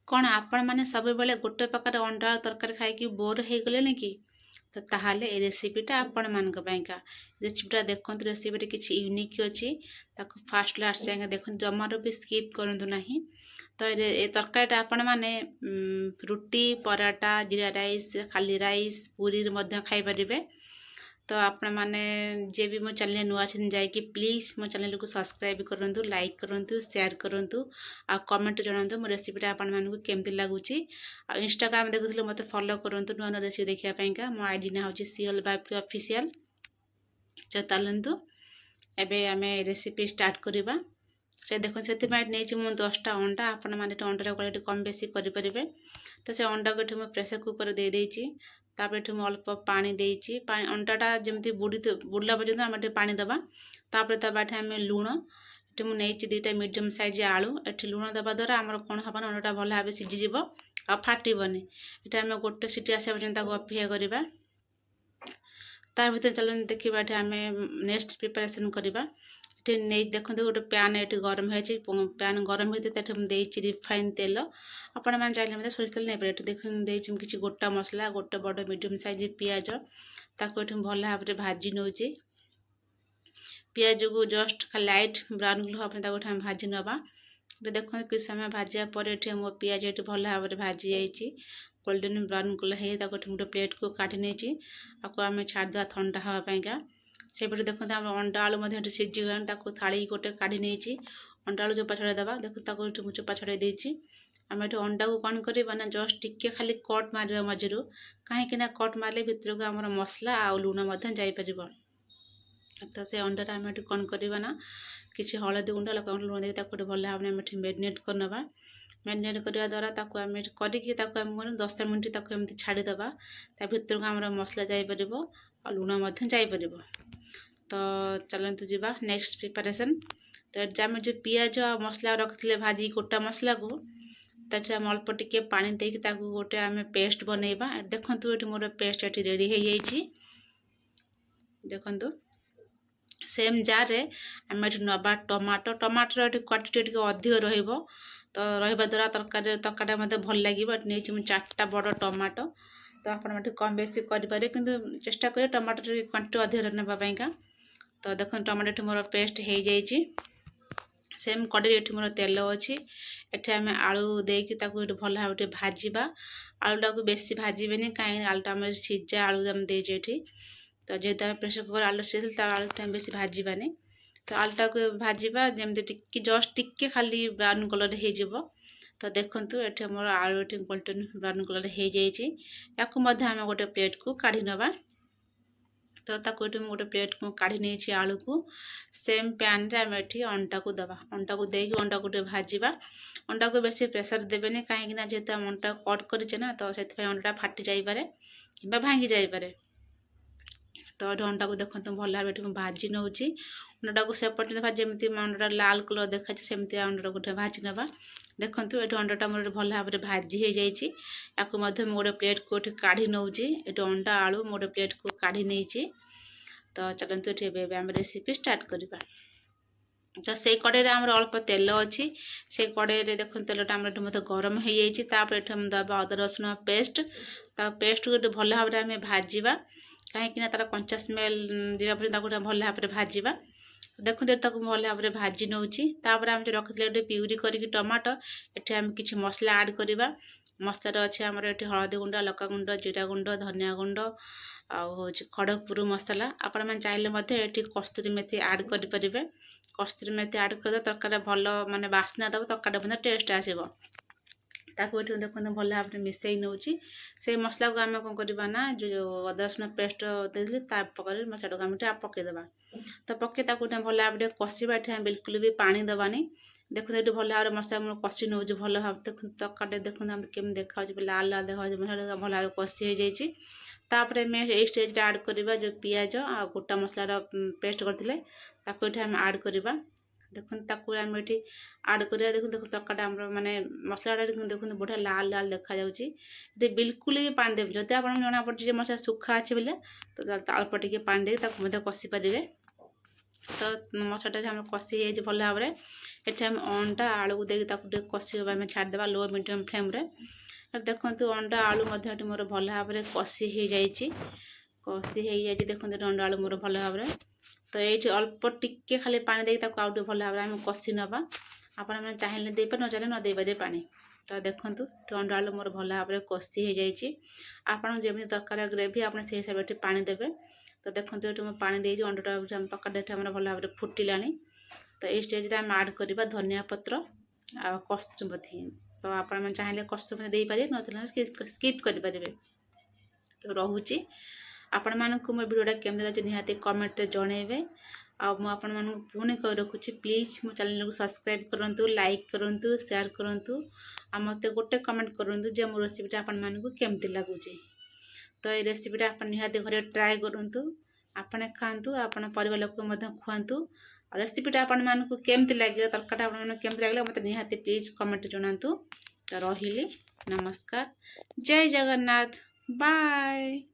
କ'ଣ ଆପଣମାନେ ସବୁବେଳେ ଗୋଟେ ପ୍ରକାର ଅଣ୍ଡା ଆଳୁ ତରକାରୀ ଖାଇକି ବୋର୍ ହେଇଗଲେଣି କି? ତ ତାହେଲେ ଏ ରେସିପିଟା ଆପଣମାନଙ୍କ ପାଇଁକା। ରେସିପିଟା ଦେଖନ୍ତୁ, ରେସିପିରେ କିଛି ୟୁନିକ୍ ଅଛି। ତାକୁ ଫାଷ୍ଟ ଲାଷ୍ଟ ଯାଏଁ ଦେଖନ୍ତୁ, ଜମାରୁ ବି ସ୍କିପ୍ କରନ୍ତୁ ନାହିଁ। ତ ଏ ତରକାରୀଟା ଆପଣମାନେ ରୁଟି, ପରାଟା, ଜିରା ରାଇସ୍, ଖାଲି ରାଇସ୍, ପୁରୀରେ ମଧ୍ୟ ଖାଇପାରିବେ। ତ ଆପଣମାନେ ଯିଏ ବି ମୋ ଚ୍ୟାନେଲରେ ନୂଆ ଅଛନ୍ତି ଯାଇକି ପ୍ଲିଜ୍ ମୋ ଚ୍ୟାନେଲକୁ ସବସ୍କ୍ରାଇବ୍ କରନ୍ତୁ, ଲାଇକ୍ କରନ୍ତୁ, ସେୟାର କରନ୍ତୁ, ଆଉ କମେଣ୍ଟ ଜଣାନ୍ତୁ ମୋ ରେସିପିଟା ଆପଣମାନଙ୍କୁ କେମିତି ଲାଗୁଛି। ଆଉ ଇନଷ୍ଟାଗ୍ରାମ ଦେଖୁଥିଲେ ମୋତେ ଫଲୋ କରନ୍ତୁ ନୂଆ ନୂଆ ରେସିପି ଦେଖିବା ପାଇଁକା। ମୋ ଆଇଡି ନାଁ ହେଉଛି ସିଏଲ୍ ବାପି ଅଫିସିଆଲ୍। ଚାଲନ୍ତୁ ଏବେ ଆମେ ରେସିପି ଷ୍ଟାର୍ଟ କରିବା। ସେ ଦେଖନ୍ତୁ, ସେଥିପାଇଁ ନେଇଛି ମୁଁ 10ଟା ଅଣ୍ଡା। ଆପଣମାନେ ଏଠି ଅଣ୍ଡାର କ୍ୱାଲିଟି କମ୍ ବେଶୀ କରିପାରିବେ। ତ ସେ ଅଣ୍ଡାକୁ ଏଠି ମୁଁ ପ୍ରେସର କୁକରରେ ଦେଇଦେଇଛି। ତାପରେ ଏଠି ମୁଁ ଅଳ୍ପ ପାଣି ଦେଇଛି। ଅଣ୍ଡାଟା ଯେମିତି ବୁଡ଼ିଲା ପର୍ଯ୍ୟନ୍ତ ଆମେ ଏଠି ପାଣି ଦେବା। ତାପରେ ଦେବା ଏଠି ଆମେ ଲୁଣ। ଏଠି ମୁଁ ନେଇଛି 2ଟା ମିଡ଼ିୟମ୍ ସାଇଜ୍ ଆଳୁ। ଏଠି ଲୁଣ ଦେବା ଦ୍ୱାରା ଆମର କ'ଣ ହେବ ନା, ଅଣ୍ଡାଟା ଭଲ ଭାବେ ସିଝିଯିବ ଆଉ ଫାଟିବନି। ଏଠି ଆମେ ଗୋଟେ ସିଟି ଆସିବା ପର୍ଯ୍ୟନ୍ତ ତାକୁ ଅପେକ୍ଷା କରିବା। ତା ଭିତରେ ଚାଲନ୍ତୁ ଦେଖିବା ଏଠି ଆମେ ନେକ୍ସଟ ପ୍ରିପାରେସନ୍ କରିବା। ଏଠି ନେଇ ଦେଖନ୍ତୁ, ଗୋଟେ ପ୍ୟାନ୍ ଏଠି ଗରମ ହେଇଛି। ପ୍ୟାନ୍ ଗରମ ହେଇతే ଏଠି ମୁଁ ଦେଇଛି ରିଫାଇନ୍ ତେଲ। ଆପଣମାନେ ଚାହିଁଲେ ମଧ୍ୟ ସୋରିଷ ତେଲ ନେଇପାରିବେ। ଏଠି ଦେଖନ୍ତୁ ଦେଇଛି ମୁଁ କିଛି ଗୋଟା ମସଲା, ଗୋଟେ ବଡ଼ ମିଡ଼ିୟମ୍ ସାଇଜ୍ ପିଆଜ। ତାକୁ ଏଠି ଭଲ ଭାବରେ ଭାଜି ନେଉଛି। ପିଆଜକୁ ଜଷ୍ଟ ଲାଇଟ୍ ବ୍ରାଉନ୍ ହେବା ପାଇଁ ତାକୁ ଏଠି ଆମେ ଭାଜି ନେବା। ଏଠି ଦେଖନ୍ତୁ କିଛି ସମୟ ଭାଜିବା ପରେ ଏଠି ମୋ ପିଆଜ ଏଠି ଭଲ ଭାବରେ ଭାଜି ଯାଇଛି। ଗୋଲ୍ଡେନ୍ ବ୍ରାଉନ୍ କଲର୍ ହେଇ ତାକୁ ଏଠି ଗୋଟେ ପ୍ଲେଟ୍କୁ କାଢ଼ି ନେଇଛି। ଆକୁ ଆମେ ଛାଡ଼ିଦେବା ଥଣ୍ଡା ହେବା ପାଇଁକା। ସେପଟେ ଦେଖନ୍ତୁ ଆମର ଅଣ୍ଡା ଆଳୁ ମଧ୍ୟ ଏଠି ସିଝିଗଲାଣି। ତାକୁ ଥାଳି ଗୋଟେ କାଢ଼ି ନେଇଛି। ଅଣ୍ଡା ଆଳୁ ଚୋପା ଛଡ଼ାଇ ଦେବା। ଦେଖନ୍ତୁ ତାକୁ ଏଠି ମୁଁ ଚୋପା ଛଡ଼ାଇ ଦେଇଛି। ଆମେ ଏଠି ଅଣ୍ଡାକୁ କ'ଣ କରିବା ନା, ଜଷ୍ଟ ଟିକେ ଖାଲି କଟ୍ ମାରିବା ମଝିରୁ। କାହିଁକିନା କଟ୍ ମାରିଲେ ଭିତରକୁ ଆମର ମସଲା ଆଉ ଲୁଣ ମଧ୍ୟ ଯାଇପାରିବ। ତ ସେ ଅଣ୍ଡାଟା ଆମେ ଏଠି କ'ଣ କରିବା ନା, କିଛି ହଳଦୀ ଗୁଣ୍ଡ, ଲଙ୍କାଗୁଣ୍ଡ, ଲୁଣ ଦେଇକି ତାକୁ ଏଠି ଭଲ ଭାବରେ ଆମେ ଏଠି ମ୍ୟାରିନେଟ୍ କରିନେବା। ମ୍ୟାରିନେଟ୍ କରିବା ଦ୍ୱାରା ତାକୁ ଆମେ କରିକି ତାକୁ ଆମେ କ'ଣ 10 ମିନିଟ୍ ତାକୁ ଏମିତି ଛାଡ଼ିଦେବା। ତା ଭିତରକୁ ଆମର ମସଲା ଯାଇପାରିବ ଆଉ ଲୁଣ ମଧ୍ୟ ଯାଇପାରିବ। ତ ଚାଲନ୍ତୁ ଯିବା ନେକ୍ସଟ ପ୍ରିପାରେସନ୍। ତ ଏଠି ଆମେ ଯେଉଁ ପିଆଜ ଆଉ ମସଲା ରଖିଥିଲେ ଭାଜି ଗୋଟା ମସଲାକୁ, ତାଠି ଆମେ ଅଳ୍ପ ଟିକେ ପାଣି ଦେଇକି ତାକୁ ଗୋଟେ ଆମେ ପେଷ୍ଟ ବନେଇବା। ଦେଖନ୍ତୁ ଏଠି ମୋର ପେଷ୍ଟ ଏଠି ରେଡ଼ି ହେଇଯାଇଛି। ଦେଖନ୍ତୁ ସେମ୍ ଜାର୍ରେ ଆମେ ଏଠି ନେବା ଟମାଟୋର ଏଠି କ୍ୱାଣ୍ଟିଟି ଟିକେ ଅଧିକ ରହିବ। ତ ରହିବା ଦ୍ୱାରା ତରକାରୀଟା ମଧ୍ୟ ଭଲ ଲାଗିବ। ଏଠି ନେଇଛି ମୁଁ 4ଟା ବଡ଼ ଟମାଟୋ। ତ ଆପଣ ଏଠି କମ୍ ବେଶୀ କରିପାରିବେ, କିନ୍ତୁ ଚେଷ୍ଟା କରିବେ ଟମାଟୋ କ୍ୱାଣ୍ଟିଟି ଅଧିକ ନେବା ପାଇଁକା। ତ ଦେଖନ୍ତୁ ଟମାଟୋ ଏଠି ମୋର ପେଷ୍ଟ ହେଇଯାଇଛି। ସେମ୍ କଡ଼େଇରେ ଏଠି ମୋର ତେଲ ଅଛି। ଏଠି ଆମେ ଆଳୁ ଦେଇକି ତାକୁ ଏଠି ଭଲ ଭାବରେ ଟିକେ ଭାଜିବା। ଆଳୁଟାକୁ ବେଶୀ ଭାଜିବେନି, କାହିଁକି ଆଳୁଟା ଆମର ସିଝା ଆଳୁ ଆମେ ଦେଇଛୁ ଏଠି। ତ ଯେହେତୁ ଆମେ ପ୍ରେସର କୁକର ଆଳୁ ସିଝେଇଥିଲୁ, ତା ଆଳୁଟା ଆମେ ବେଶୀ ଭାଜିବାନି। ତ ଆଳୁଟାକୁ ଭାଜିବା ଯେମିତି ଟିକେ ଜଷ୍ଟ ଟିକେ ଖାଲି ବ୍ରାଉନ୍ କଲର୍ ହେଇଯିବ। ତ ଦେଖନ୍ତୁ ଏଠି ଆମର ଆଳୁ ଏଠି ଗୋଲ୍ଡେନ୍ ବ୍ରାଉନ୍ କଲର୍ ହେଇଯାଇଛି। ୟାକୁ ମଧ୍ୟ ଆମେ ଗୋଟେ ପ୍ଲେଟ୍କୁ କାଢ଼ି ନେବା। ତ ତାକୁ ଏଠି ମୁଁ ଗୋଟେ ପ୍ଲେଟ୍କୁ କାଢ଼ି ନେଇଛି ଆଳୁକୁ। ସେମ୍ ପ୍ୟାନ୍ରେ ଆମେ ଏଠି ଅଣ୍ଡାକୁ ଦେବା। ଅଣ୍ଡାକୁ ଦେଇକି ଅଣ୍ଡାକୁ ଟିକେ ଭାଜିବା। ଅଣ୍ଡାକୁ ବେଶୀ ପ୍ରେସର ଦେବେନି, କାହିଁକିନା ଯେହେତୁ ଆମେ ଅଣ୍ଡାକୁ କଟ୍ କରିଛେ ନା, ତ ସେଥିପାଇଁ ଅଣ୍ଡାଟା ଫାଟି ଯାଇପାରେ କିମ୍ବା ଭାଙ୍ଗି ଯାଇପାରେ। ତ ଏଠି ଅଣ୍ଡାକୁ ଦେଖନ୍ତୁ ଭଲ ଭାବେ ଏଠି ମୁଁ ଭାଜି ନେଉଛି। ଅଣ୍ଡାଟାକୁ ସେପଟେ ଦେବା ଯେମିତି ଅଣ୍ଡାଟା ଲାଲ କଲର୍ ଦେଖାଯାଉଛି, ସେମିତି ଅଣ୍ଡାଟାକୁ ଟିକେ ଭାଜି ନେବା। ଦେଖନ୍ତୁ ଏଠି ଅଣ୍ଡାଟା ମୋର ଭଲ ଭାବରେ ଭାଜି ହେଇଯାଇଛି। ୟାକୁ ମଧ୍ୟ ମୁଁ ଗୋଟେ ପ୍ଲେଟ୍କୁ ଏଠି କାଢ଼ି ନେଉଛି। ଏଠି ଅଣ୍ଡା ଆଳୁ ମୁଁ ଗୋଟେ ପ୍ଲେଟ୍କୁ କାଢ଼ି ନେଇଛି। ତ ଚାଲନ୍ତୁ ଏଠି ଏବେ ଆମେ ରେସିପି ଷ୍ଟାର୍ଟ କରିବା। ତ ସେଇ କଡ଼େଇରେ ଆମର ଅଳ୍ପ ତେଲ ଅଛି। ସେଇ କଡ଼େଇରେ ଦେଖନ୍ତୁ ତେଲଟା ଆମର ଏଠି ମଧ୍ୟ ଗରମ ହେଇଯାଇଛି। ତାପରେ ଏଠି ଆମେ ଦେବା ଅଦା ରସୁଣ ପେଷ୍ଟ। ତା ପେଷ୍ଟକୁ ଏଠି ଭଲ ଭାବରେ ଆମେ ଭାଜିବା, କାହିଁକିନା ତା'ର କଞ୍ଚା ସ୍ମେଲ୍ ଯିବା ପର୍ଯ୍ୟନ୍ତ ତାକୁ ଭଲ ଭାବରେ ଭାଜିବା। ଦେଖନ୍ତୁ ଏଠି ତାକୁ ଭଲ ଭାବରେ ଭାଜି ନେଉଛି। ତାପରେ ଆମେ ଯେଉଁ ରଖିଥିଲେ ଏଠି ପିଉରି କରିକି ଟମାଟୋ, ଏଠି ଆମେ କିଛି ମସଲା ଆଡ଼୍ କରିବା। ମସଲାରେ ଅଛି ଆମର ଏଠି ହଳଦୀ ଗୁଣ୍ଡ, ଲଙ୍କାଗୁଣ୍ଡ, ଜିରା ଗୁଣ୍ଡ, ଧନିଆ ଗୁଣ୍ଡ ଆଉ ହେଉଛି ଖଡ଼ଗପୁର ମସଲା। ଆପଣମାନେ ଚାହିଁଲେ ମଧ୍ୟ ଏଠି କସ୍ତୁରୀ ମେଥି ଆଡ଼୍ କରିପାରିବେ। କସ୍ତୁରୀ ମେଥି ଆଡ଼୍ କରିଦେଲେ ତରକାରୀଟା ଭଲ ମାନେ ବାସ୍ନା ଦେବ, ତରକାରୀଟା ମଧ୍ୟ ଟେଷ୍ଟ ଆସିବ। ତାକୁ ଏଠି ଦେଖନ୍ତୁ ଭଲ ଭାବରେ ମିଶାଇ ନେଉଛି। ସେଇ ମସଲାକୁ ଆମେ କ'ଣ କରିବା ନା, ଯେଉଁ ଅଦା ରସୁଣ ପେଷ୍ଟ ଦେଇଥିଲି ତା ପକାରେ ମସଲାଟାକୁ ଆମେ ଟିକେ ପକାଇଦେବା। ତ ପକାଇ ତାକୁ ଟିକେ ଭଲ ଭାବରେ କଷିବା। ଏଠି ଆମେ ବିଲକୁଲ ବି ପାଣି ଦେବାନି। ଦେଖନ୍ତୁ ଏଠି ଭଲ ଭାବରେ ମସଲା ମୁଁ କଷି ନେଉଛି ଭଲ ଭାବରେ। ଦେଖନ୍ତୁ ତରକାରୀଟା ଦେଖନ୍ତୁ ଆମର କେମିତି ଦେଖାଯାଉଛି, ଲାଲ ଲାଲ ଦେଖାଯାଉଛି। ମସଲାଟା ଭଲ ଭାବରେ କଷି ହେଇଯାଇଛି। ତାପରେ ଆମେ ଏଇ ଷ୍ଟେଜ୍ରେ ଆଡ଼୍ କରିବା ଯେଉଁ ପିଆଜ ଆଉ ଗୋଟା ମସଲାର ପେଷ୍ଟ କରିଥିଲେ, ତାକୁ ଏଠି ଆମେ ଆଡ଼୍ କରିବା। ଦେଖନ୍ତୁ ତାକୁ ଆମେ ଏଠି ଆଡ଼୍ କରିବା। ଦେଖନ୍ତୁ ତରକାରୀଟା ଆମର ମାନେ ମସଲାଟା ଦେଖନ୍ତୁ ବଢ଼ିଆ ଲାଲ ଲାଲ ଦେଖାଯାଉଛି। ଏଠି ବିଲକୁଲ ବି ପାଣି ଦେବେ। ଯଦି ଆପଣଙ୍କୁ ଜଣାପଡ଼ୁଛି ଯେ ମସଲା ଶୁଖା ଅଛି ବୋଲେ, ତ ଅଳ୍ପ ଟିକେ ପାଣି ଦେଇକି ତାକୁ ମଧ୍ୟ କଷି ପାରିବେ। तो मसलाटा आम कषि भल भाव में ये अंडा आलू को देकर कषि आम छाड़देवा लो मीडियम फ्लेम्रे। देखो अंडा आलू मोर भल भाव में कषि हो जाए देखो अंडा आलू मोर भल भाव में। तो ये अल्प टिके खाली पानी देके आउ भल भाव में कषि नवा आपण मैंने चाहिए देपर न चाहिए न देपर पानी। तो देखूँ अंडा आलू मोर भल भाव में कषि हो जाए आपन जमी दरकार ग्रेवी आप से हिसाब से पानी देवे। तो देखो ये मुझे पानी दे अंडाटा तरकारीटा भल भाव में फुटिला। तो ये स्टेज आम आड करवा धनिया पत्र आ कस्तूरी। तो आप चाहिए कस्तूरी दे पारे न स्किप करें। तो रोचे आपण मानक मो वीडियोटा केमती लगे निहाती कमेंट रे जणेबे। आपण मानक पुणी कह रखुची प्लीज मो चैनल को सब्सक्राइब करंतु लाइक करंतु शेयर करंतु आ मते गोटे कमेंट करंतु जे मो रेसिपीटा आपण मानक केमती लागुची। तो ये रेसिपीटा आपण निहाती घरे ट्राए करंतु आपने खातु आपण परिवार लोक मध्य खुआंतु। रेसिपीटा आपण मानक केमती लगे तरकाटा आपण मानक केमती लगे मते निहाती प्लीज कमेंट जणांतु। तो रहिली नमस्कार जय जगन्नाथ बाय।